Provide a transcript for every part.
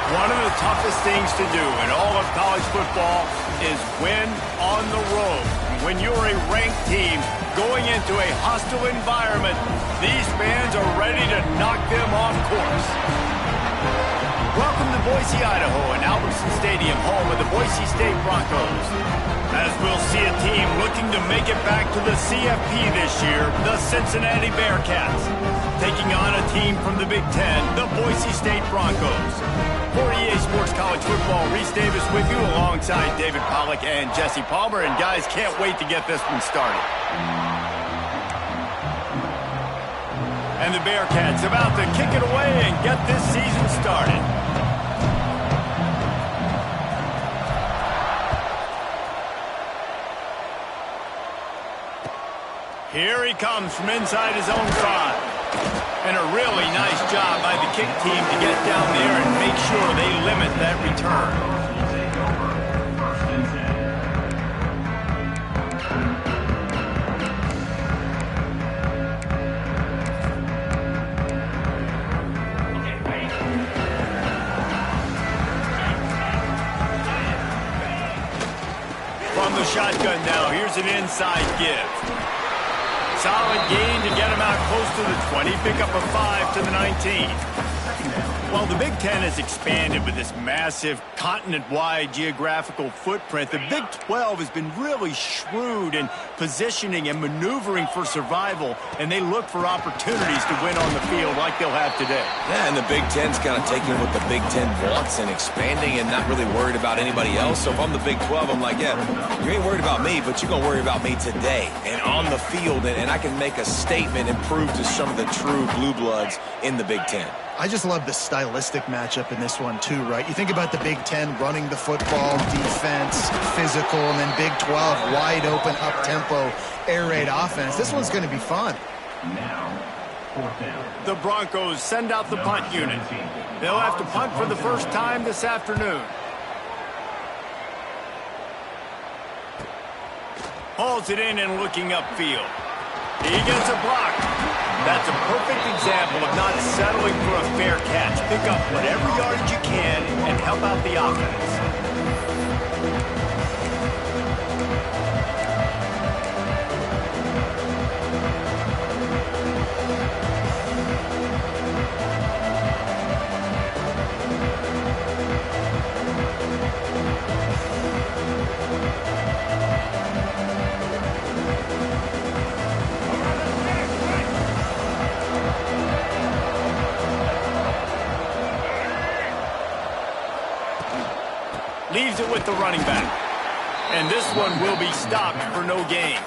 One of the toughest things to do in all of college football is win on the road. When you're a ranked team going into a hostile environment, these fans are ready to knock them off course. Welcome to Boise, Idaho, and Albertson Stadium, home of the Boise State Broncos. As we'll see a team looking to make it back to the CFP this year, the Cincinnati Bearcats, taking on a team from the Big Ten, the Boise State Broncos. For EA Sports College Football, Reese Davis with you alongside David Pollack and Jesse Palmer. And guys, can't wait to get this one started. And the Bearcats about to kick it away and get this season started. Here he comes from inside his own 5. And a really nice job by the kick team to get down there and make sure they limit that return. From the shotgun now, here's an inside give. Solid gain to get him out close to the 20. Pick up a 5 to the 19. Well, the Big Ten has expanded with this massive continent-wide geographical footprint. The Big 12 has been really shrewd in positioning and maneuvering for survival, and they look for opportunities to win on the field like they'll have today. Yeah, and the Big Ten's kind of taking what the Big Ten wants and expanding and not really worried about anybody else. So if I'm the Big 12, I'm like, yeah, you ain't worried about me, but you're going to worry about me today and on the field, and I can make a statement and prove to some of the true blue bloods in the Big Ten. I just love the stylistic matchup in this one too, right? You think about the Big Ten running the football, defense, physical, and then Big 12 wide open, up-tempo, air raid offense. This one's going to be fun. Now, the Broncos send out the punt unit. They'll have to punt for the first time this afternoon. Hauls it in and looking upfield. He gets a block. That's a perfect example of not settling for a fair catch. Pick up whatever yardage you can and help out the offense. Leaves it with the running back. And this one will be stopped for no gain.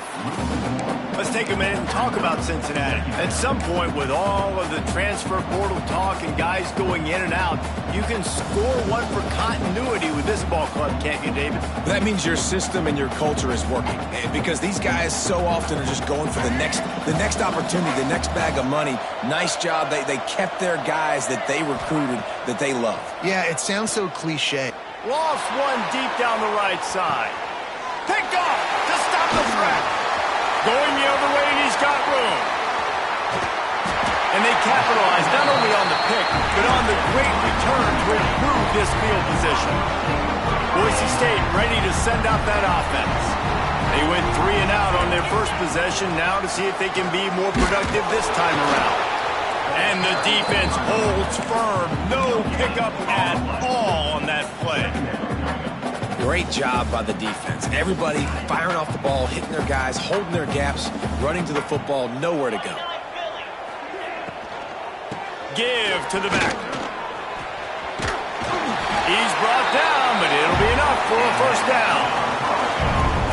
Let's take a minute and talk about Cincinnati. At some point, with all of the transfer portal talk and guys going in and out, you can score one for continuity with this ball club, can't you, David? That means your system and your culture is working. Because these guys so often are just going for the next opportunity, the next bag of money. Nice job. They kept their guys that they recruited, that they love. Yeah, it sounds so cliche. Lost one deep down the right side. Picked off to stop the threat. Going the other way, and he's got room. And they capitalize not only on the pick, but on the great return to improve this field position. Boise State ready to send out that offense. They went 3 and out on their first possession, now to see if they can be more productive this time around. And the defense holds firm. No pickup at all on that play. Great job by the defense. Everybody firing off the ball, hitting their guys, holding their gaps, running to the football, nowhere to go. Give to the back. He's brought down, but it'll be enough for a first down.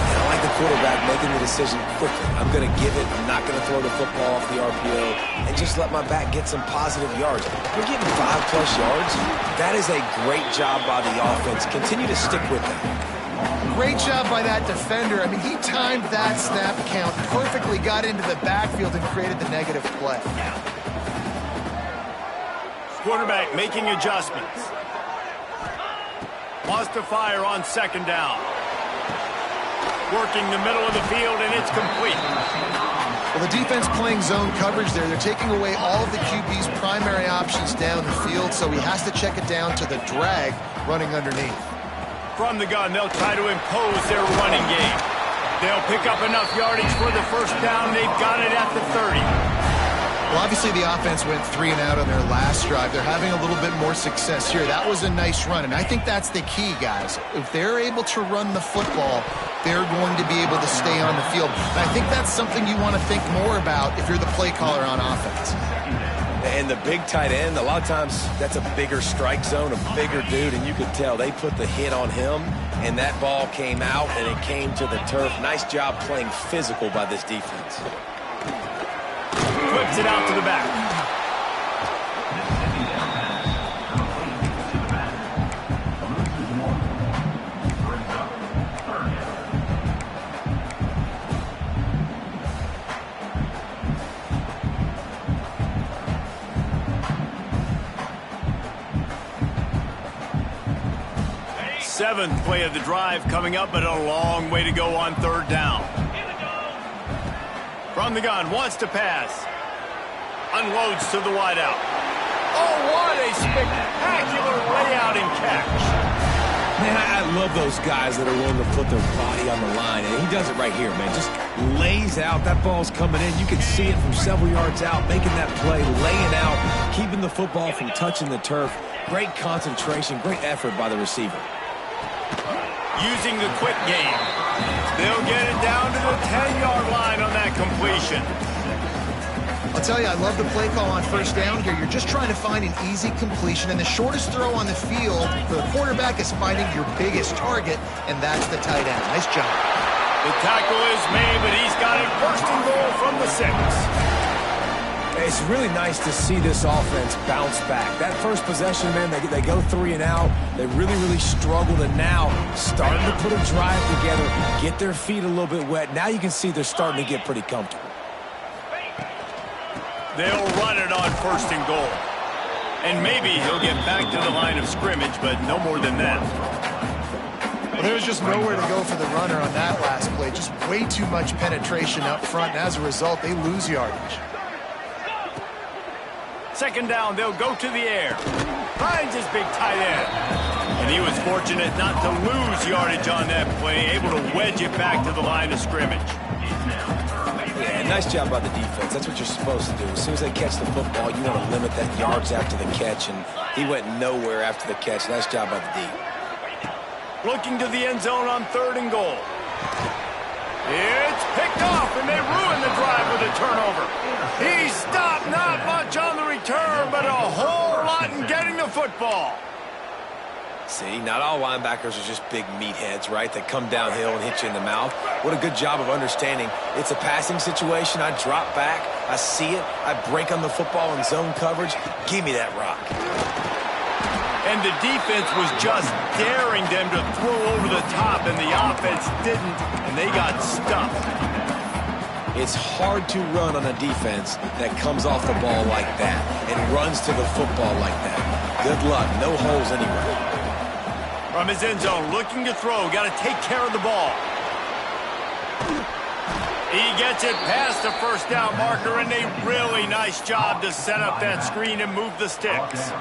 I like the quarterback making the decision quickly. I'm going to give it. I'm not going to throw the football off the RPO and just let my back get some positive yards. We're getting 5+ yards. That is a great job by the offense. Continue to stick with that. Great job by that defender. I mean, he timed that snap count perfectly, got into the backfield and created the negative play. Quarterback making adjustments. Wants to fire on second down. Working the middle of the field, and it's complete. Well, the defense playing zone coverage there. They're taking away all of the QB's primary options down the field, so he has to check it down to the drag running underneath. From the gun, they'll try to impose their running game. They'll pick up enough yardage for the first down. They've got it at the 30. Well, obviously the offense went 3 and out on their last drive. They're having a little bit more success here. That was a nice run, and I think that's the key, guys. If they're able to run the football, they're going to be able to stay on the field. And I think that's something you want to think more about if you're the play caller on offense. And the big tight end, a lot of times that's a bigger strike zone, a bigger dude, and you could tell they put the hit on him, and that ball came out, and it came to the turf. Nice job playing physical by this defense. Flips it out to the back. Seventh play of the drive coming up, but a long way to go on third down. From the gun, wants to pass. Unloads to the wideout. Oh, what a spectacular layout and catch. Man, I love those guys that are willing to put their body on the line, and he does it right here, man. Just lays out. That ball's coming in. You can see it from several yards out, making that play, laying out, keeping the football from touching the turf. Great concentration, great effort by the receiver. Using the quick game. They'll get it down to the 10-yard line on that completion. I'll tell you, I love the play call on first down here. You're just trying to find an easy completion, and the shortest throw on the field for the quarterback is finding your biggest target, and that's the tight end. Nice job. The tackle is made, but he's got it first and goal from the 6. It's really nice to see this offense bounce back. That first possession, man, they go 3 and out. They really struggled, and now starting to put a drive together, get their feet a little bit wet. Now you can see they're starting to get pretty comfortable. They'll run it on first and goal. And maybe he'll get back to the line of scrimmage, but no more than that. Well, there was just nowhere to go for the runner on that last play. Just way too much penetration up front, and as a result, they lose yardage. Second down, they'll go to the air. Finds his big tight end. And he was fortunate not to lose yardage on that play, able to wedge it back to the line of scrimmage. Yeah, nice job by the defense. That's what you're supposed to do. As soon as they catch the football, you want to limit that yards after the catch, and he went nowhere after the catch. Nice job by the D. Looking to the end zone on third and goal. It's picked off, and they ruin the drive with a turnover. He stopped, not much on the return, but a whole lot in getting the football. See, not all linebackers are just big meatheads, right? They come downhill and hit you in the mouth. What a good job of understanding. It's a passing situation. I drop back. I see it. I break on the football in zone coverage. Give me that rock. And the defense was just daring them to throw over the top, and the offense didn't, and they got stuffed. It's hard to run on a defense that comes off the ball like that and runs to the football like that. Good luck. No holes anywhere. From his end zone, looking to throw. Got to take care of the ball. He gets it past the first down marker, and a really nice job to set up that screen and move the sticks.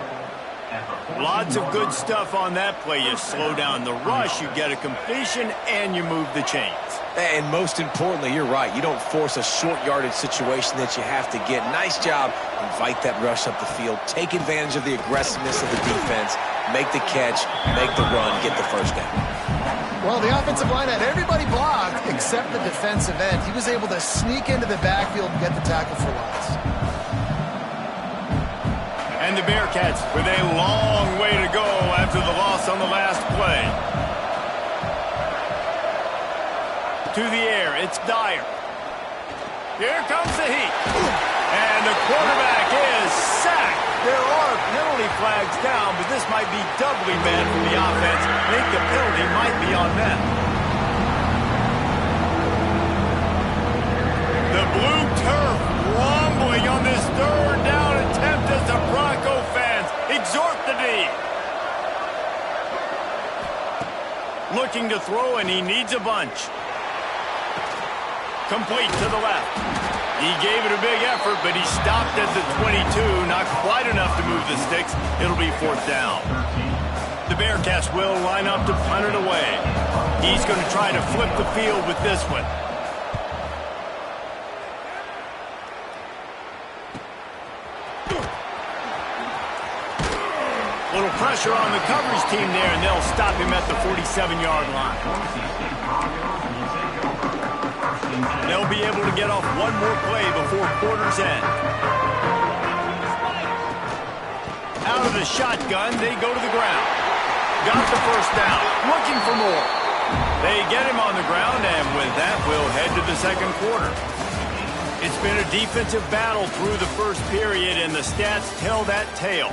Lots of good stuff on that play. You slow down the rush, you get a completion, and you move the chains. And most importantly, you're right. You don't force a short yardage situation that you have to get. Nice job. Invite that rush up the field. Take advantage of the aggressiveness of the defense. Make the catch, make the run, get the first down. Well, the offensive line had everybody blocked except the defensive end. He was able to sneak into the backfield and get the tackle for loss. And the Bearcats with a long way to go after the loss on the last play. To the air, it's Dyer. Here comes the heat. And the quarterback is sacked. There are penalty flags down, but this might be doubly bad for the offense. I think the penalty might be on them. The blue turf rumbling on this third down attempt as the Bronco fans exhort the D. Looking to throw, and he needs a bunch. Complete to the left. He gave it a big effort, but he stopped at the 22. Not quite enough to move the sticks. It'll be 4th down. The Bearcats will line up to punt it away. He's going to try to flip the field with this one. Little pressure on the coverage team there, and they'll stop him at the 47-yard line. They'll be able to get off one more play before quarter's end. Out of the shotgun, they go to the ground. Got the 1st down, looking for more. They get him on the ground, and with that, we'll head to the 2nd quarter. It's been a defensive battle through the 1st period, and the stats tell that tale.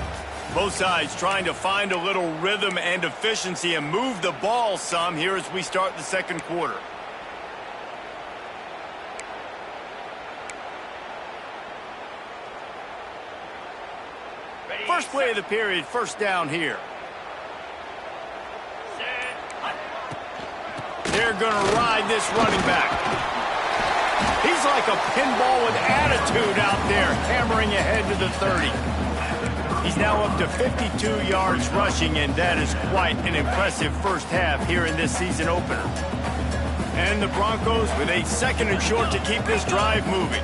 Both sides trying to find a little rhythm and efficiency and move the ball some here as we start the 2nd quarter. First play of the period, 1st down here. They're going to ride this running back. He's like a pinball with attitude out there, hammering ahead to the 30. He's now up to 52 yards rushing, and that is quite an impressive 1st half here in this season opener. And the Broncos with a 2nd and short to keep this drive moving.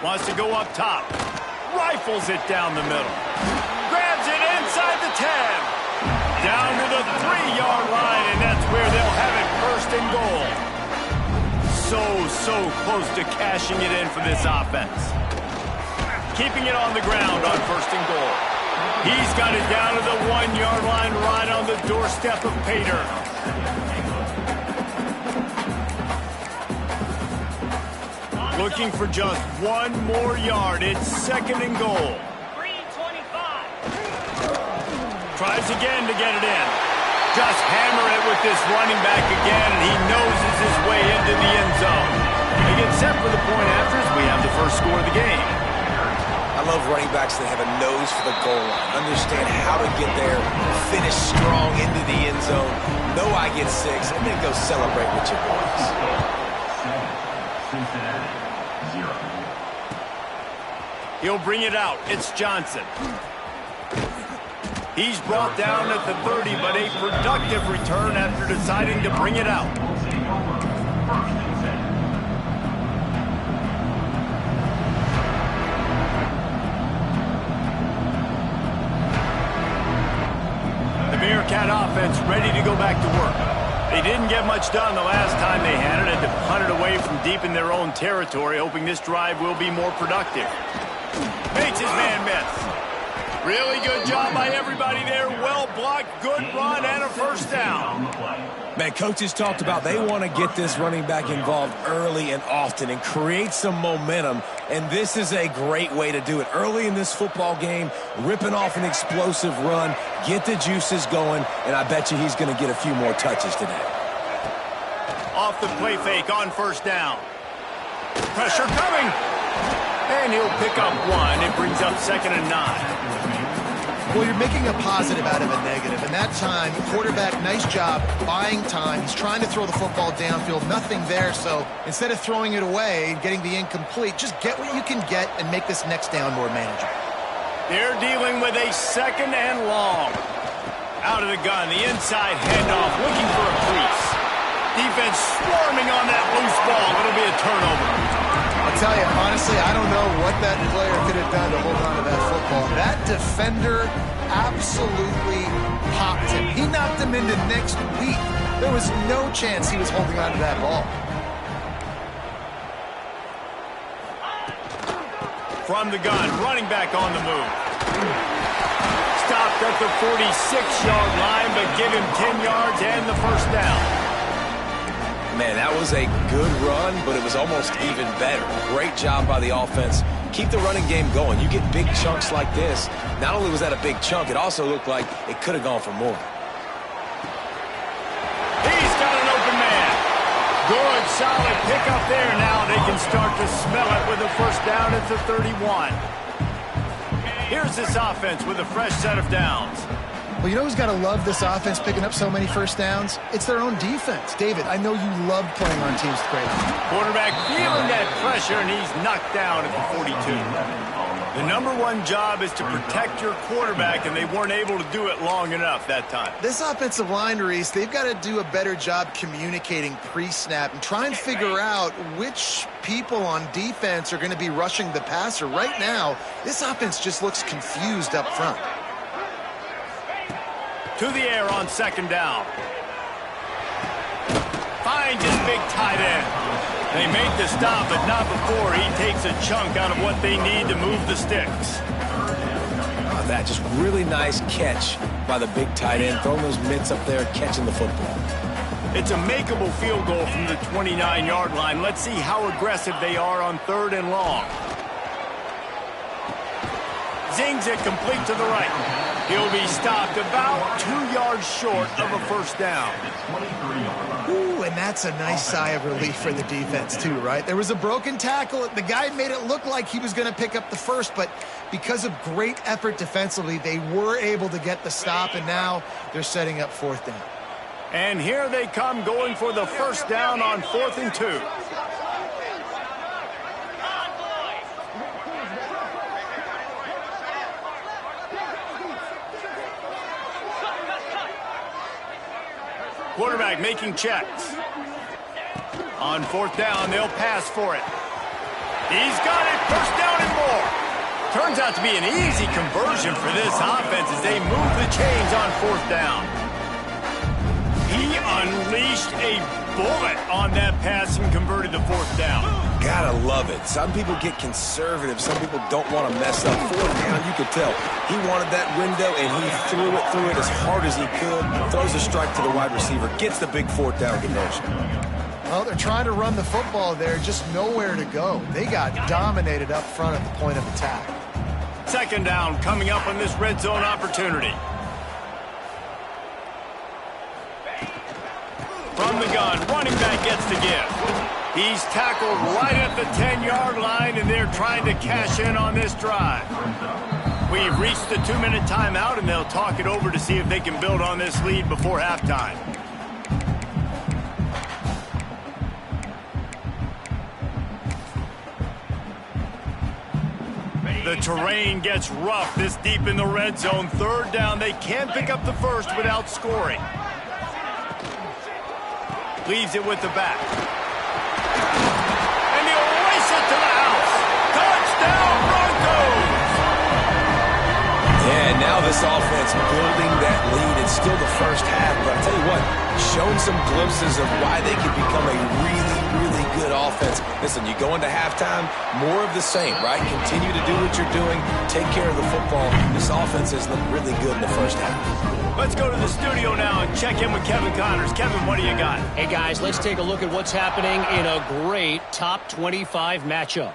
Wants to go up top. Rifles it down the middle. Grabs it inside the 10. Down to the 3-yard line, and that's where they'll have it 1st and goal. So close to cashing it in for this offense. Keeping it on the ground on 1st and goal. He's got it down to the 1-yard line right on the doorstep of Pater. Looking for just one more yard. It's 2nd and goal. 3:25. Tries again to get it in. Just hammer it with this running back again, and he noses his way into the end zone. They get set for the point after as we have the 1st score of the game. I love running backs that have a nose for the goal line, understand how to get there, finish strong into the end zone, know I get 6, and then go celebrate with your boys. He'll bring it out. It's Johnson. He's brought down at the 30, but a productive return after deciding to bring it out. The Bearcat offense ready to go back to work. They didn't get much done the last time they had it, and to punt it away from deep in their own territory, hoping this drive will be more productive. Makes his man miss. Really good job by everybody there. Well blocked, good run, and a 1st down. Man, coaches talked about they want to get this running back involved early and often and create some momentum, and this is a great way to do it. Early in this football game, ripping off an explosive run, get the juices going, and I bet you he's going to get a few more touches today. Off the play fake on 1st down. Pressure coming. And he'll pick up 1. It brings up 2nd and 9. Well, you're making a positive out of a negative, and that time, quarterback, nice job buying time. He's trying to throw the football downfield, nothing there, so instead of throwing it away and getting the incomplete, just get what you can get and make this next down more manageable. They're dealing with a 2nd and long. Out of the gun, the inside handoff, looking for a crease. Defense swarming on that loose ball. It'll be a turnover. I'll tell you, honestly, I don't know what that player could have done to hold on to that football. That defender absolutely popped him. He knocked him into next week. There was no chance he was holding on to that ball. From the gun, running back on the move. Stopped at the 46-yard line, but give him 10 yards and the 1st down. Man, that was a good run, but it was almost even better. Great job by the offense. Keep the running game going. You get big chunks like this. Not only was that a big chunk, it also looked like it could have gone for more. He's got an open man. Good, solid pickup there. Now they can start to smell it with a 1st down at the 31. Here's this offense with a fresh set of downs. Well, you know who's got to love this offense picking up so many first downs? It's their own defense. David, I know you love playing on teams with great offense. Quarterback feeling that pressure, and he's knocked down at the 42. The #1 job is to protect your quarterback, and they weren't able to do it long enough that time. This offensive line, Reese, they've got to do a better job communicating pre-snap and try and figure out which people on defense are going to be rushing the passer. Right now, this offense just looks confused up front. To the air on 2nd down. Finds his big tight end. They make the stop, but not before he takes a chunk out of what they need to move the sticks. Oh, that just really nice catch by the big tight end, throwing those mitts up there, catching the football. It's a makeable field goal from the 29-yard line. Let's see how aggressive they are on 3rd and long. Zings it complete to the right. He'll be stopped about 2 yards short of a first down. Ooh, and that's a nice sigh of relief for the defense too, right? There was a broken tackle. The guy made it look like he was going to pick up the first, but because of great effort defensively, they were able to get the stop, and now they're setting up 4th down. And here they come going for the first down on 4th and 2. Quarterback making checks. On 4th down, they'll pass for it. He's got it, first down and more. Turns out to be an easy conversion for this offense as they move the chains on 4th down. He unleashed a bullet on that pass and converted the 4th down. Gotta love it. Some people get conservative. Some people don't want to mess up. 4th down, you could tell. He wanted that window, and he threw it as hard as he could. Throws a strike to the wide receiver. Gets the big 4th down conversion. Well, they're trying to run the football there. Just nowhere to go. They got dominated up front at the point of attack. 2nd down coming up on this red zone opportunity. From the gun, running back gets the give. He's tackled right at the 10-yard line, and they're trying to cash in on this drive. We've reached the 2-minute timeout, and they'll talk it over to see if they can build on this lead before halftime. The terrain gets rough this deep in the red zone. 3rd down, they can't pick up the first without scoring. Leaves it with the back. And he'll race it to the house. Touchdown, Broncos! Yeah, now this offense building that lead. It's still the first half, but I'll tell you what, showing some glimpses of why they could become a really, really good offense. Listen, you go into halftime, more of the same, right? Continue to do what you're doing. Take care of the football. This offense has looked really good in the first half. Let's go to the studio now and check in with Kevin Connors. Kevin, what do you got? Hey, guys, let's take a look at what's happening in a great top 25 matchup.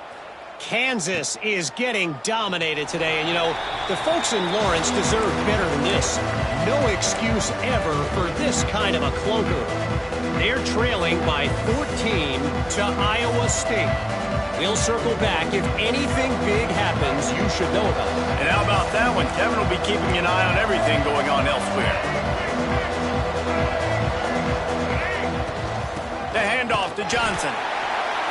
Kansas is getting dominated today, and, you know, the folks in Lawrence deserve better than this. No excuse ever for this kind of a clunker. They're trailing by 14 to Iowa State. We'll circle back. If anything big happens, you should know about it. And how about that one? Kevin will be keeping an eye on everything going on elsewhere. The handoff to Johnson.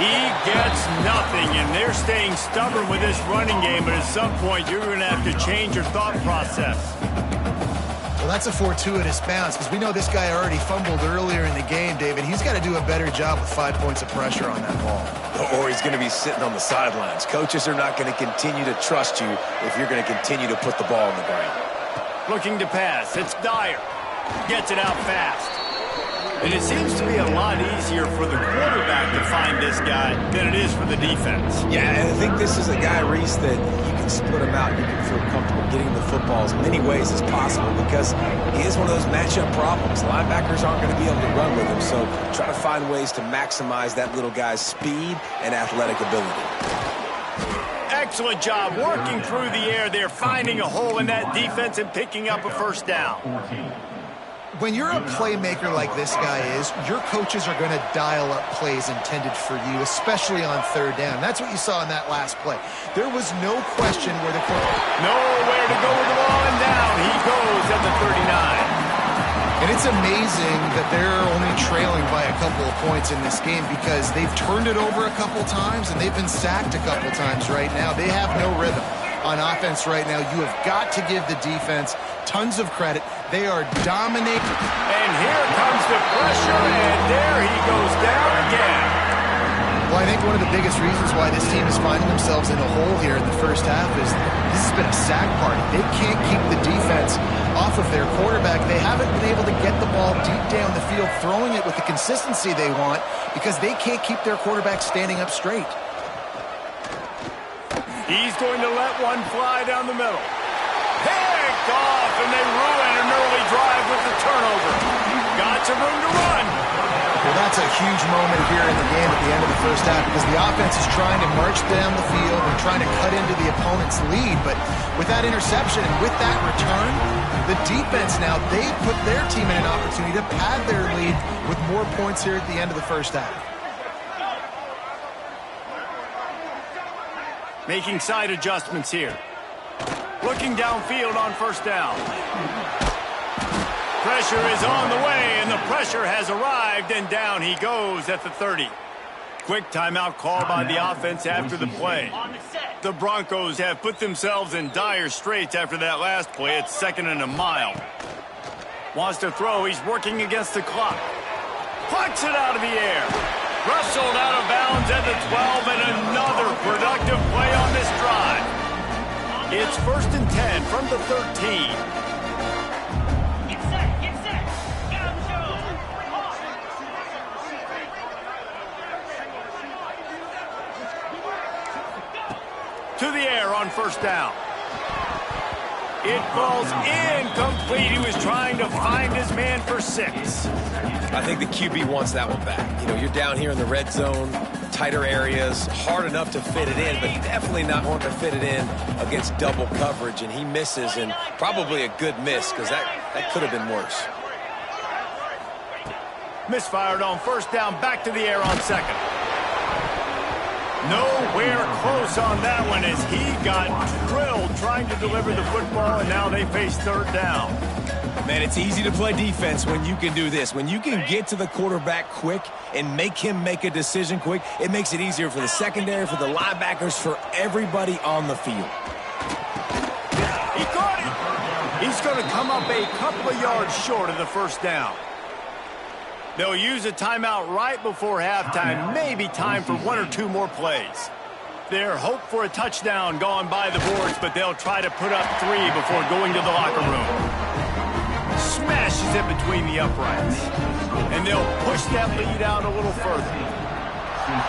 He gets nothing, and they're staying stubborn with this running game, but at some point you're going to have to change your thought process. Well, that's a fortuitous bounce because we know this guy already fumbled earlier in the game, David. He's got to do a better job with 5 points of pressure on that ball. Or he's going to be sitting on the sidelines. Coaches are not going to continue to trust you if you're going to continue to put the ball on the ground. Looking to pass. It's Dyer. Gets it out fast. And it seems to be a lot easier for the quarterback to find this guy than it is for the defense. Yeah, and I think this is a guy, Reese, that you can split him out. You can feel comfortable getting the football as many ways as possible because he is one of those matchup problems. Linebackers aren't going to be able to run with him, so try to find ways to maximize that little guy's speed and athletic ability. Excellent job working through the air there, finding a hole in that defense and picking up a first down. when you're a playmaker like this guy is, your coaches are going to dial up plays intended for you, especially on third down. That's what you saw in that last play. There was no question where the nowhere to go with the ball, and down he goes at the 39. And it's amazing that they're only trailing by a couple of points in this game because they've turned it over a couple times and they've been sacked a couple times right now. They have no rhythm on offense right now. You have got to give the defense tons of credit. They are dominating. And here comes the pressure, and there he goes down again. Well, I think one of the biggest reasons why this team is finding themselves in a hole here in the first half is this has been a sack party. They can't keep the defense off of their quarterback. They haven't been able to get the ball deep down the field, throwing it with the consistency they want because they can't keep their quarterback standing up straight. He's going to let one fly down the middle. Picked off, and they ruin an early drive with the turnover. Got some room to run. Well, that's a huge moment here in the game at the end of the first half because the offense is trying to march down the field and trying to cut into the opponent's lead. But with that interception and with that return, the defense now, they put their team in an opportunity to pad their lead with more points here at the end of the first half. Making side adjustments here. Looking downfield on first down. Pressure is on the way, and the pressure has arrived, and down he goes at the 30. Quick timeout call by the offense after the play. The Broncos have put themselves in dire straits after that last play. It's 2nd and a mile. Wants to throw. He's working against the clock. Plucks it out of the air. Rustled out of bounds at the 12, and another productive play on this drive. It's 1st and 10 from the 13. To the air on first down. It falls incomplete. He was trying to find his man for 6. I think the QB wants that one back. You know, you're down here in the red zone, tighter areas, hard enough to fit it in, but definitely not wanting to fit it in against double coverage, and he misses, and probably a good miss because that could have been worse. Misfired on first down, back to the air on 2nd. Nowhere close on that one as he got drilled trying to deliver the football, and now they face 3rd down. Man, it's easy to play defense when you can do this. When you can get to the quarterback quick and make him make a decision quick, it makes it easier for the secondary, for the linebackers, for everybody on the field. He caught it. He's going to come up a couple of yards short of the first down. They'll use a timeout right before halftime, maybe time for 1 or 2 more plays. Their hope for a touchdown gone by the boards, but they'll try to put up 3 before going to the locker room. Smashes it between the uprights. And they'll push that lead out a little further.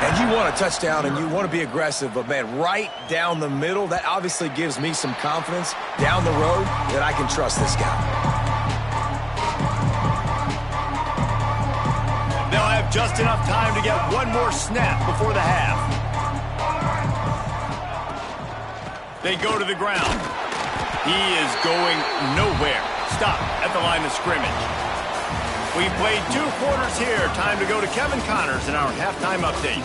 And you want a touchdown and you want to be aggressive, but man, right down the middle, that obviously gives me some confidence down the road that I can trust this guy. They'll have just enough time to get one more snap before the half. They go to the ground. He is going nowhere. Stop at the line of scrimmage. We played 2 quarters here. Time to go to Kevin Connors in our halftime update.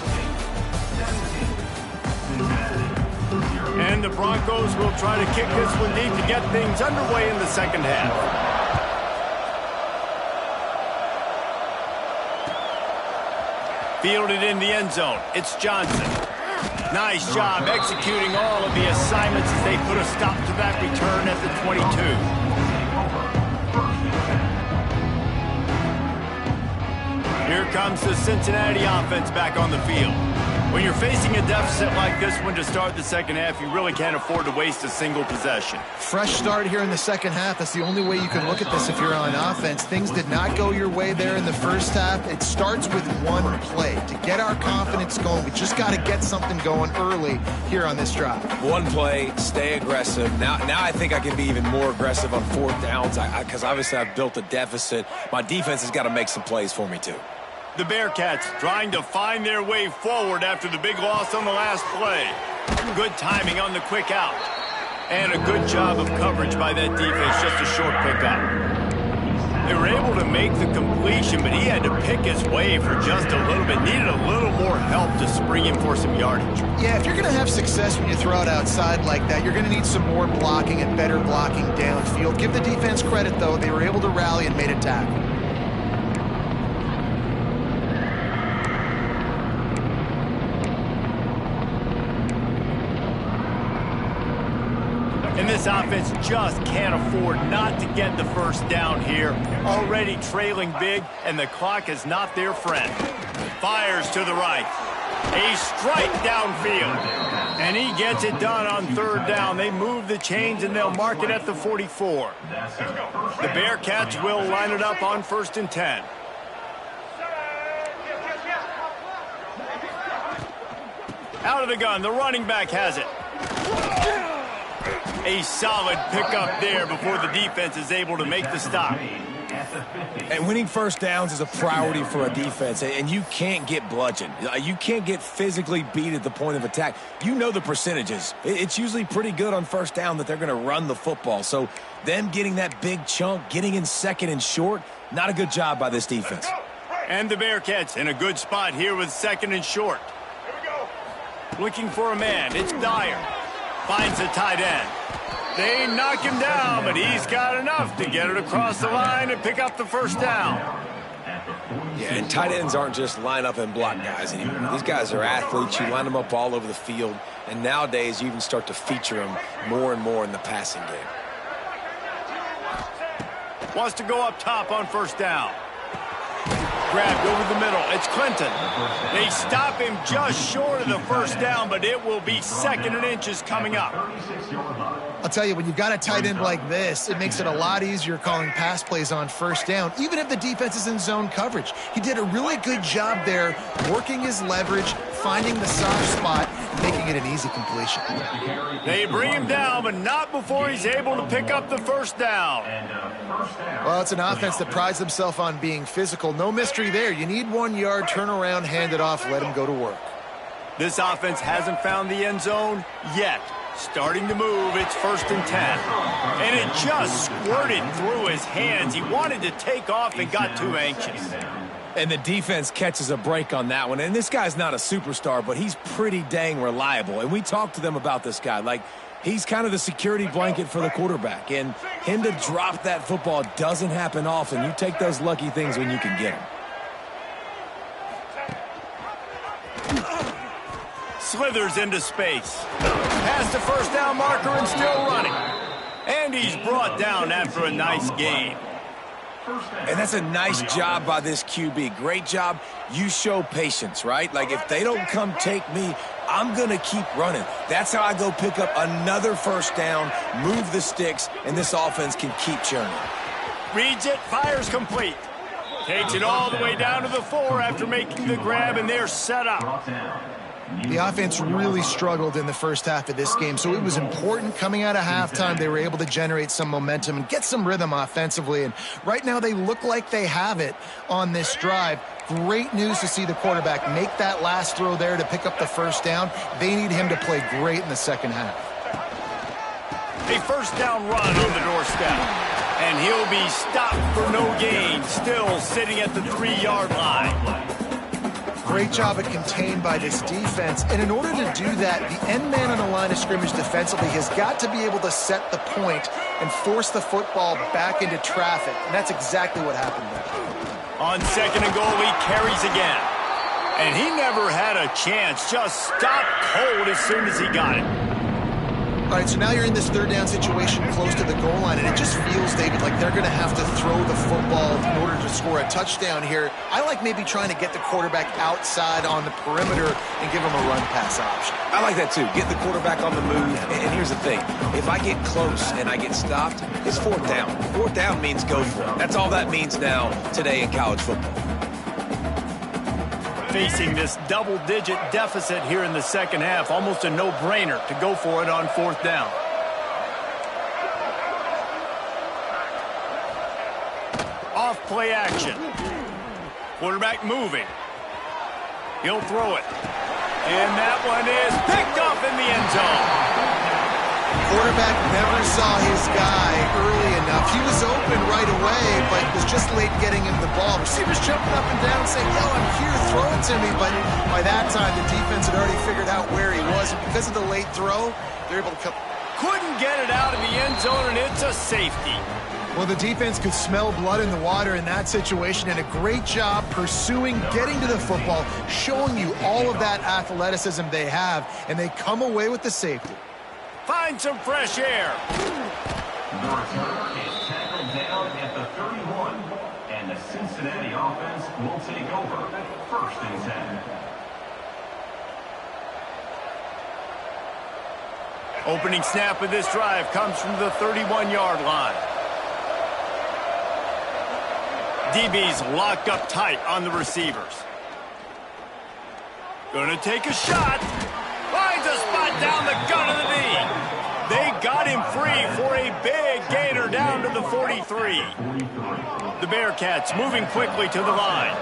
And the Broncos will try to kick this one deep to get things underway in the second half. Fielded in the end zone. It's Johnson. Nice job executing all of the assignments as they put a stop to that return at the 22. Here comes the Cincinnati offense back on the field. When you're facing a deficit like this one to start the second half, you really can't afford to waste a single possession. Fresh start here in the second half. That's the only way you can look at this if you're on offense. Things did not go your way there in the first half. It starts with one play. To get our confidence going, we just got to get something going early here on this drive. One play, stay aggressive. Now I think I can be even more aggressive on 4th downs because obviously I've built a deficit. My defense has got to make some plays for me too. The Bearcats trying to find their way forward after the big loss on the last play. Good timing on the quick out. And a good job of coverage by that defense, just a short pickup. They were able to make the completion, but he had to pick his way for just a little bit. Needed a little more help to spring him for some yardage. Yeah, if you're going to have success when you throw it outside like that, you're going to need some more blocking and better blocking downfield. Give the defense credit, though. They were able to rally and made a tackle. And this offense just can't afford not to get the first down here. Already trailing big, and the clock is not their friend. Fires to the right. A strike downfield. And he gets it done on third down. They move the chains, and they'll mark it at the 44. The Bearcats will line it up on 1st and 10. Out of the gun, the running back has it. A solid pickup there before the defense is able to make the stop. And winning first downs is a priority for a defense, and you can't get bludgeoned. You can't get physically beat at the point of attack. You know the percentages. It's usually pretty good on first down that they're going to run the football. So them getting that big chunk, getting in second and short, not a good job by this defense. And the Bearcats in a good spot here with second and short. Looking for a man. It's Dyer. Finds the tight end. They knock him down, but he's got enough to get it across the line and pick up the first down. Yeah, and tight ends aren't just line up and block guys anymore. These guys are athletes. You line them up all over the field, and nowadays you even start to feature them more and more in the passing game. Wants to go up top on first down. Grabbed over the middle. It's Clinton. They stop him just short of the first down, but it will be 2nd and inches coming up. I'll tell you, when you've got a tight end like this, it makes it a lot easier calling pass plays on first down, even if the defense is in zone coverage. He did a really good job there, working his leverage, finding the soft spot, making it an easy completion. They bring him down, but not before he's able to pick up the first down. Well, it's an offense that prides themselves on being physical. No mystery there. You need 1 yard, turn around, hand it off, let him go to work. This offense hasn't found the end zone yet. Starting to move, it's 1st and 10. And it just squirted through his hands. He wanted to take off and got too anxious. And the defense catches a break on that one. And this guy's not a superstar, but he's pretty dang reliable. And we talked to them about this guy. Like, he's kind of the security blanket for the quarterback. And him to drop that football doesn't happen often. You take those lucky things when you can get them. Slithers into space. Past the first down marker and still running. And he's brought down after a nice gain. And that's a nice job by this QB. Great job. You show patience, right? Like, if they don't come take me, I'm going to keep running. That's how I go pick up another first down, move the sticks, and this offense can keep churning. Reads it, fires complete. Takes it all the way down to the 4 after making the grab, and they're set up. The offense really struggled in the first half of this game, so it was important coming out of halftime. They were able to generate some momentum and get some rhythm offensively, and right now they look like they have it on this drive. Great news to see the quarterback make that last throw there to pick up the first down. They need him to play great in the second half. A first down run on the doorstep, and he'll be stopped for no gain, still sitting at the 3-yard line. Great job at contained by this defense. And in order to do that, the end man on the line of scrimmage defensively has got to be able to set the point and force the football back into traffic. And that's exactly what happened there. On 2nd and goal, he carries again. And he never had a chance. Just stopped cold as soon as he got it. All right, so now you're in this 3rd down situation close to the goal line, and it just feels, David, like they're going to have to throw the football in order to score a touchdown here. I like maybe trying to get the quarterback outside on the perimeter and give him a run-pass option. I like that, too. Get the quarterback on the move. And here's the thing. If I get close and I get stopped, it's 4th down. 4th down means go for it. That's all that means now today in college football. Facing this double-digit deficit here in the second half, almost a no-brainer to go for it on 4th down. Off play action. Quarterback moving. He'll throw it. And that one is picked off in the end zone. quarterback never saw his guy early enough. He was open right away, but was just late getting him the ball. Receivers jumping up and down saying, yo, I'm here, throw it to me. But by that time, the defense had already figured out where he was. And because of the late throw, they're able to come. Couldn't get it out of the end zone, and it's a safety. Well, the defense could smell blood in the water in that situation, and a great job pursuing, getting to the football, showing you all of that athleticism they have, and they come away with the safety. Find some fresh air. The returner is tackled down at the 31, and the Cincinnati offense will take over 1st and 10. Opening snap of this drive comes from the 31-yard line. DB's locked up tight on the receivers. Gonna take a shot. Finds a spot down the gut of the knee. They got him free for a big gainer down to the 43. The Bearcats moving quickly to the line.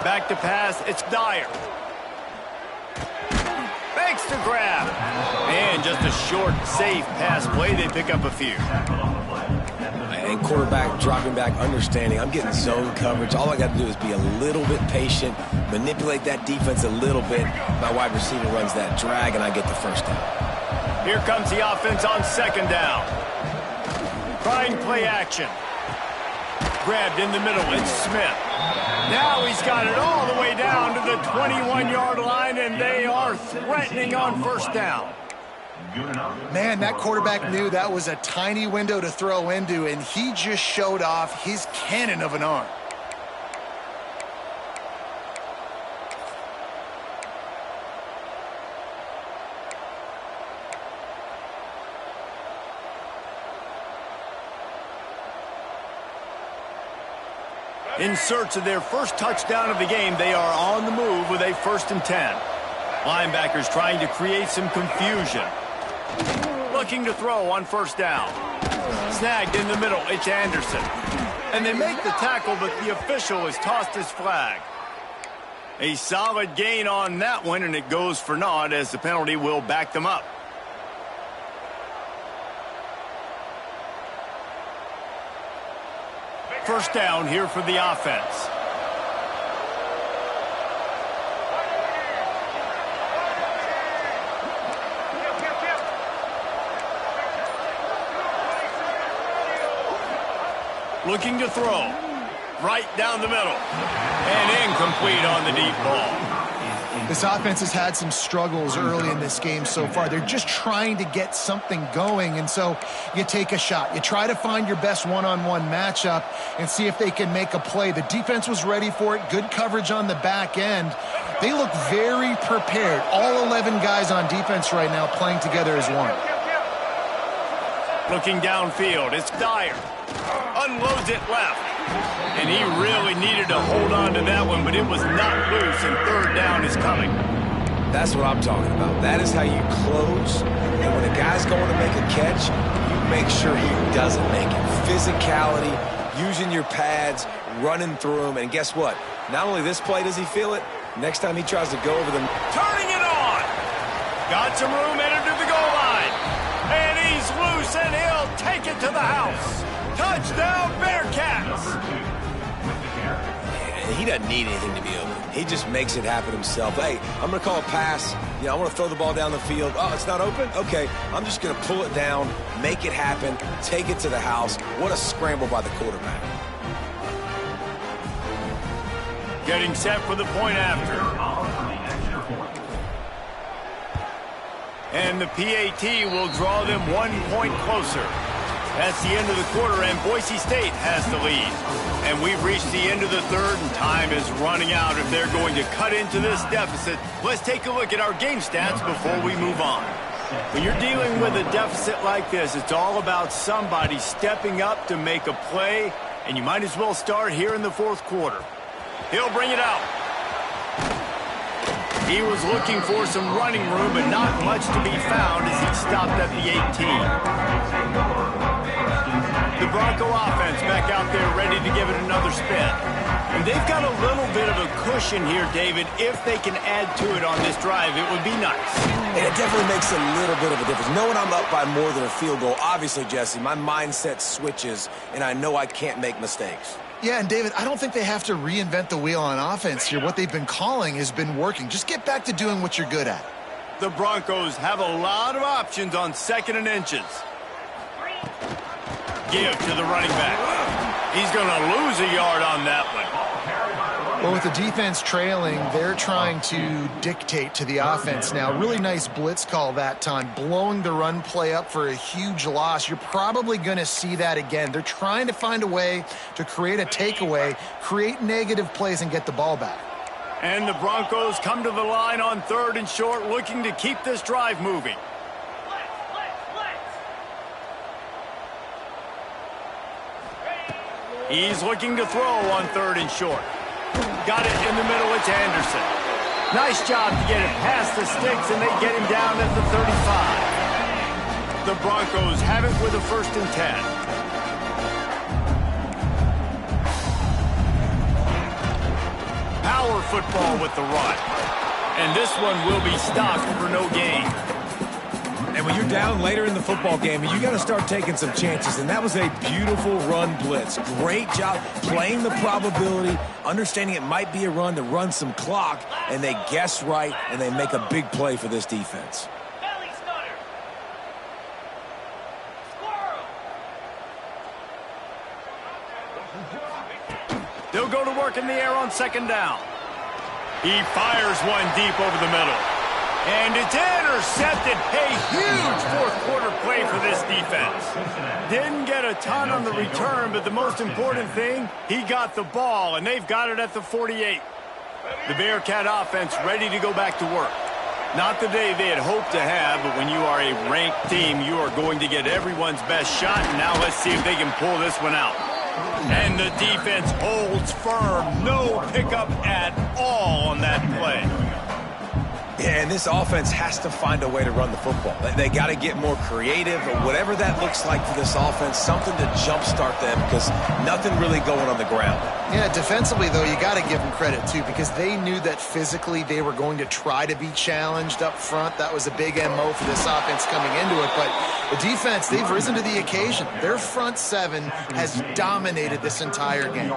Back to pass, it's Dyer. Fakes to grab. And just a short, safe pass play. They pick up a few. And quarterback dropping back, understanding I'm getting zone coverage. All I got to do is be a little bit patient, manipulate that defense a little bit. My wide receiver runs that drag, and I get the first down. Here comes the offense on 2nd down. Trying play action. Grabbed in the middle, it's Smith. Now he's got it all the way down to the 21-yard line, and they are threatening on 1st down. Man, that quarterback knew that was a tiny window to throw into, and he just showed off his cannon of an arm. In search of their first touchdown of the game, they are on the move with a 1st and 10. Linebackers trying to create some confusion. Looking to throw on 1st down. Snagged in the middle, it's Anderson. And they make the tackle, but the official has tossed his flag. A solid gain on that one, and it goes for naught as the penalty will back them up. First down here for the offense. Looking to throw. Right down the middle. And incomplete on the deep ball. This offense has had some struggles early in this game so far. They're just trying to get something going, and so you take a shot. You try to find your best one-on-one matchup and see if they can make a play. The defense was ready for it. Good coverage on the back end. They look very prepared. All 11 guys on defense right now playing together as one. Looking downfield, it's Dyer. Unloads it left. And he really needed to hold on to that one, but it was not loose, and 3rd down is coming. That's what I'm talking about. That is how you close. And when a guy's going to make a catch, you make sure he doesn't make it. Physicality, using your pads, running through them. And guess what? Not only this play does he feel it, next time he tries to go over them. Turning it on. Got some room headed to the goal line. And he's loose, and he'll take it to the house. Touchdown, Bearcats! He doesn't need anything to be open. He just makes it happen himself. Hey, I'm going to call a pass. You know, I want to throw the ball down the field. Oh, it's not open? Okay, I'm just going to pull it down, make it happen, take it to the house. What a scramble by the quarterback. Getting set for the point after. And the PAT will draw them 1 point closer. That's the end of the quarter, and Boise State has the lead. And we've reached the end of the 3rd, and time is running out if they're going to cut into this deficit. Let's take a look at our game stats before we move on. When you're dealing with a deficit like this, it's all about somebody stepping up to make a play, and you might as well start here in the 4th quarter. He'll bring it out. He was looking for some running room, but not much to be found as he stopped at the 18. The Bronco offense back out there ready to give it another spin. And they've got a little bit of a cushion here, David. If they can add to it on this drive, it would be nice. And it definitely makes a little bit of a difference. Knowing I'm up by more than a field goal, obviously, Jesse, my mindset switches, and I know I can't make mistakes. Yeah, and David, I don't think they have to reinvent the wheel on offense here. What they've been calling has been working. Just get back to doing what you're good at. The Broncos have a lot of options on 2nd and inches. Give to the running back. He's going to lose a yard on that one. Well, with the defense trailing, they're trying to dictate to the offense now. Really nice blitz call that time, blowing the run play up for a huge loss. You're probably going to see that again. They're trying to find a way to create a takeaway, create negative plays, and get the ball back. And the Broncos come to the line on 3rd and short, looking to keep this drive moving. He's looking to throw on 3rd and short. Got it in the middle. It's Anderson. Nice job to get it past the sticks, and they get him down at the 35. The Broncos have it with a 1st and 10. Power football with the run. And this one will be stopped for no gain. And when you're down later in the football game, you got to start taking some chances. And that was a beautiful run blitz. Great job playing the probability, understanding it might be a run to run some clock, and they guess right, and they make a big play for this defense. They'll go to work in the air on 2nd down. He fires one deep over the middle. And it's intercepted. A huge 4th-quarter play for this defense. Didn't get a ton on the return, but the most important thing, he got the ball, and they've got it at the 48. The Bearcat offense ready to go back to work. Not the day they had hoped to have, but when you are a ranked team, you are going to get everyone's best shot. And now let's see if they can pull this one out. And the defense holds firm. No pickup at all on that play. Yeah, and this offense has to find a way to run the football. They got to get more creative, or whatever that looks like for this offense, something to jumpstart them, because nothing really going on the ground. Yeah, defensively, though, you got to give them credit, too, because they knew that physically they were going to try to be challenged up front. That was a big MO for this offense coming into it. But the defense, they've risen to the occasion. Their front 7 has dominated this entire game.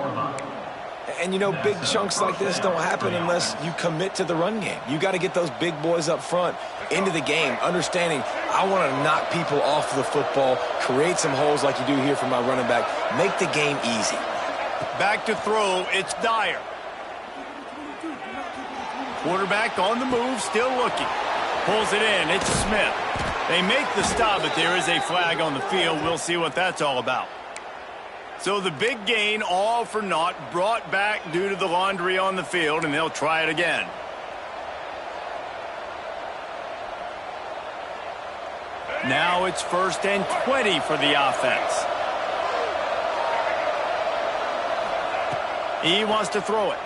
And, you know, big chunks like this don't happen unless you commit to the run game. You got to get those big boys up front into the game, understanding I want to knock people off the football, create some holes like you do here for my running back, make the game easy. Back to throw, it's Dyer. Quarterback on the move, still looking. Pulls it in, it's Smith. They make the stop, but there is a flag on the field. We'll see what that's all about. So the big gain, all for naught, brought back due to the laundry on the field, and they'll try it again. Now it's 1st and 20 for the offense. He wants to throw it.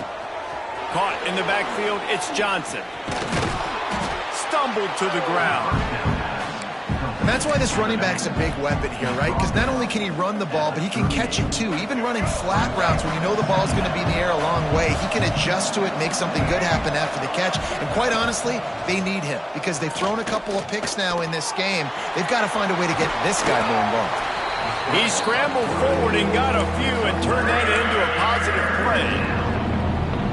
Caught in the backfield, it's Johnson. Stumbled to the ground. And that's why this running back's a big weapon here, right? Because not only can he run the ball, but he can catch it too. Even running flat routes when you know the ball's going to be in the air a long way, he can adjust to it, make something good happen after the catch. And quite honestly, they need him because they've thrown a couple of picks now in this game. They've got to find a way to get this guy more involved. He scrambled forward and got a few and turned that into a positive play.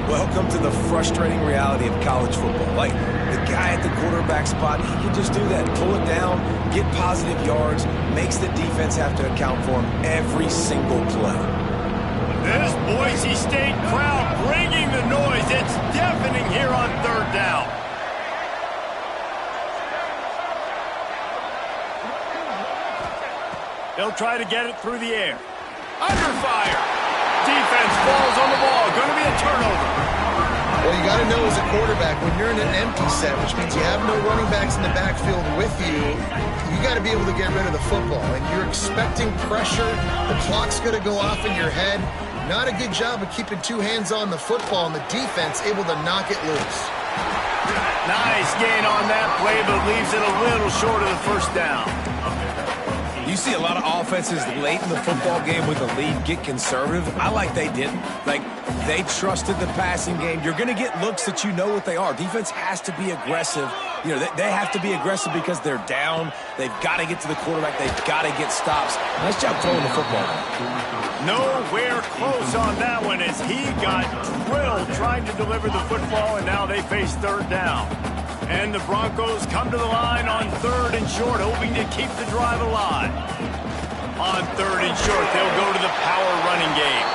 Welcome to the frustrating reality of college football. Like, the guy at the quarterback spot, he can just do that. Pull it down, get positive yards, makes the defense have to account for him every single play. This Boise State crowd bringing the noise. It's deafening here on 3rd down. They'll try to get it through the air. Under fire. Defense falls on the ball. Going to be a turnover. Well, you got to know as a quarterback, when you're in an empty set, which means you have no running backs in the backfield with you, you got to be able to get rid of the football. And you're expecting pressure. The clock's going to go off in your head. Not a good job of keeping 2 hands on the football, and the defense able to knock it loose. Nice gain on that play, but leaves it a little short of the 1st down. You You see a lot of offenses late in the football game with a lead get conservative. I like they didn't. Like, they trusted the passing game. You're going to get looks that you know what they are. Defense has to be aggressive. You know, they have to be aggressive because they're down. They've got to get to the quarterback. They've got to get stops. Nice job throwing the football. Nowhere close on that one as he got drilled trying to deliver the football, and now they face third down. And the Broncos come to the line on 3rd and short, hoping to keep the drive alive. On 3rd and short, they'll go to the power running game.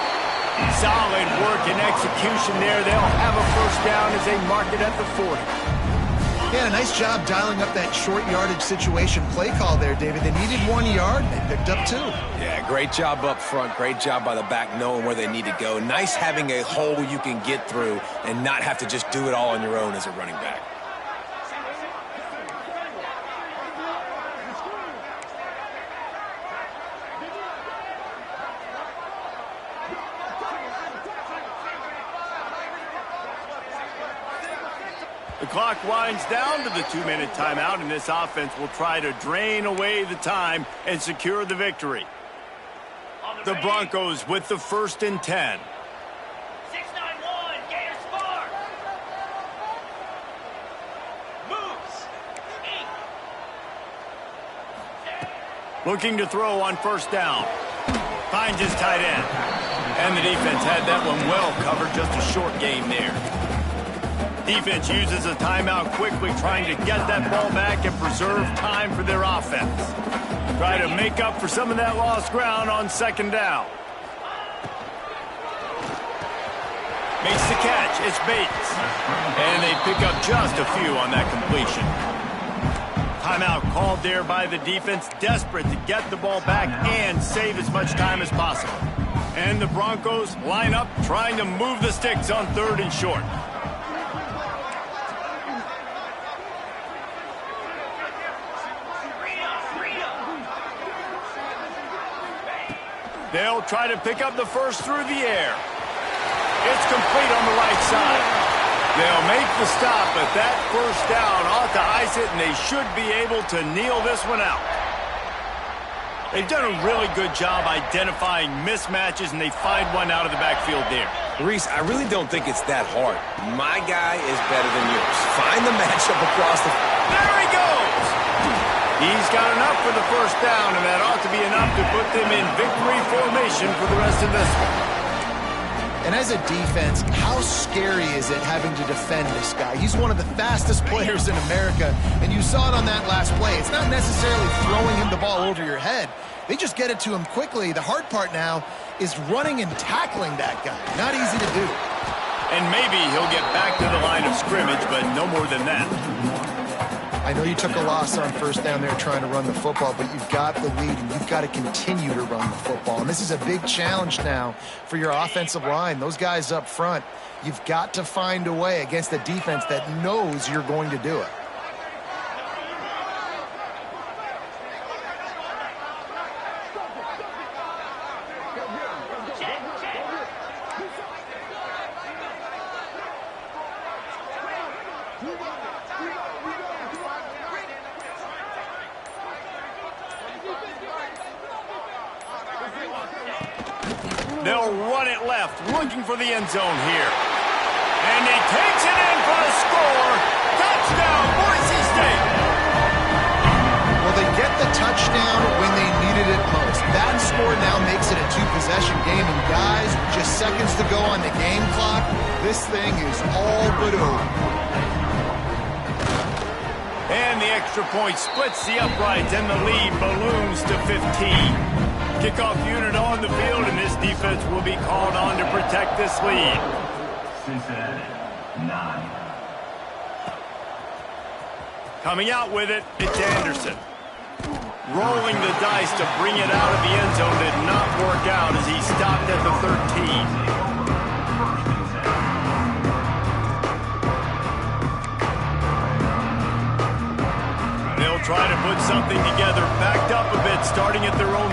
Solid work and execution there. They'll have a first down as they mark it at the 40. Yeah, nice job dialing up that short yardage situation play call there, David. They needed 1 yard, and they picked up 2. Yeah, great job up front. Great job by the back knowing where they need to go. Nice having a hole you can get through and not have to just do it all on your own as a running back. The clock winds down to the 2-minute timeout, and this offense will try to drain away the time and secure the victory. The Broncos with the 1st and 10. 691, Gators Spark. Moves. 8. Looking to throw on 1st down. Finds his tight end. And the defense had that one well covered, just a short game there. Defense uses a timeout quickly, trying to get that ball back and preserve time for their offense. Try to make up for some of that lost ground on 2nd down. Makes the catch. It's Bates. And they pick up just a few on that completion. Timeout called there by the defense, desperate to get the ball back and save as much time as possible. And the Broncos line up, trying to move the sticks on 3rd and short. They'll try to pick up the first through the air. It's complete on the right side. They'll make the stop, but that first down ought to ice it, and they should be able to kneel this one out. They've done a really good job identifying mismatches, and they find one out of the backfield there. Reese, I really don't think it's that hard. My guy is better than yours. Find the matchup across the... There he goes! He's got enough for the first down, and that ought to be enough to put them in victory formation for the rest of this one. And as a defense, how scary is it having to defend this guy? He's one of the fastest players in America, and you saw it on that last play. It's not necessarily throwing him the ball over your head. They just get it to him quickly. The hard part now is running and tackling that guy. Not easy to do. And maybe he'll get back to the line of scrimmage, but no more than that. I know you took a loss on 1st down there trying to run the football, but you've got the lead, and you've got to continue to run the football. And this is a big challenge now for your offensive line. Those guys up front, you've got to find a way against a defense that knows you're going to do it. They'll run it left, looking for the end zone here. And he takes it in for the score. Touchdown, Boise State. Well, they get the touchdown when they needed it most. That score now makes it a 2-possession game. And guys, with just seconds to go on the game clock, this thing is all but over. And the extra point splits the uprights, and the lead balloons to 15. Kickoff unit on the field, and this defense will be called on to protect this lead. Cincinnati, 9. Coming out with it, it's Anderson. Rolling the dice to bring it out of the end zone did not work out as he stopped at the 13. Try to put something together, backed up a bit, starting at their own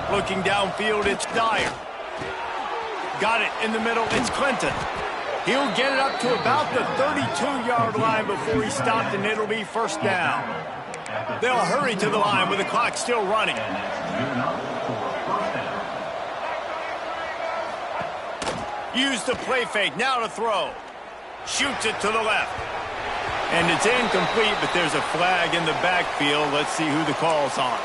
13. Looking downfield, it's Dyer. Got it in the middle, it's Clinton. He'll get it up to about the 32-yard line before he stopped, and it'll be first down. They'll hurry to the line with the clock still running. And it's good enough for a first down. Use the play fake, now to throw. Shoots it to the left. And it's incomplete, but there's a flag in the backfield. Let's see who the call's on.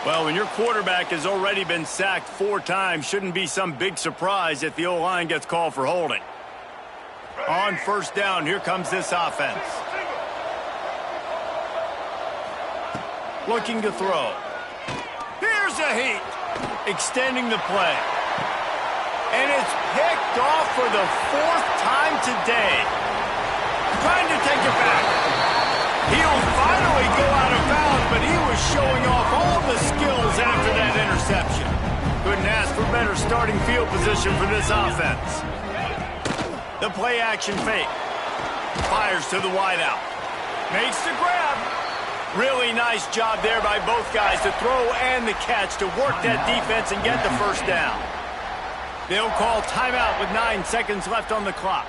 Well, when your quarterback has already been sacked 4 times, shouldn't be some big surprise if the O-line gets called for holding. On first down, here comes this offense. Looking to throw. Here's a heat. Extending the play. And it's picked off for the 4th time today. Trying to take it back. He'll finally go out of bounds, but he was showing off all the skills after that interception. Couldn't ask for better starting field position for this offense. The play action fake. Fires to the wideout. Makes the grab. Really nice job there by both guys to throw and the catch to work that defense and get the first down. They'll call timeout with 9 seconds left on the clock.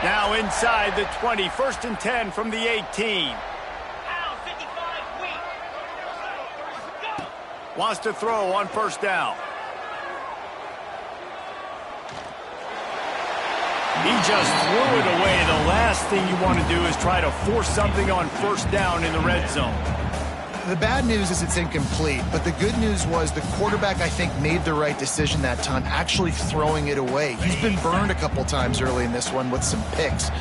Now inside the 20, 1st and 10 from the 18. Pound 55 weak. Go. Wants to throw on first down. He just threw it away. The last thing you want to do is try to force something on first down in the red zone. The bad news is it's incomplete, but the good news was the quarterback, I think, made the right decision that time, actually throwing it away. He's been burned a couple times early in this one with some picks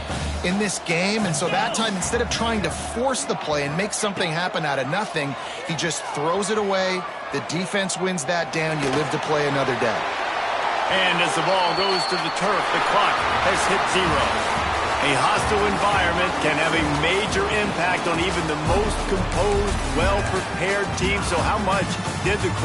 in this game, and so that time, instead of trying to force the play and make something happen out of nothing, he just throws it away. The defense wins that down. You live to play another day. And as the ball goes to the turf, the clock has hit 0. A hostile environment can have a major impact on even the most composed, well-prepared team. So how much did the crowd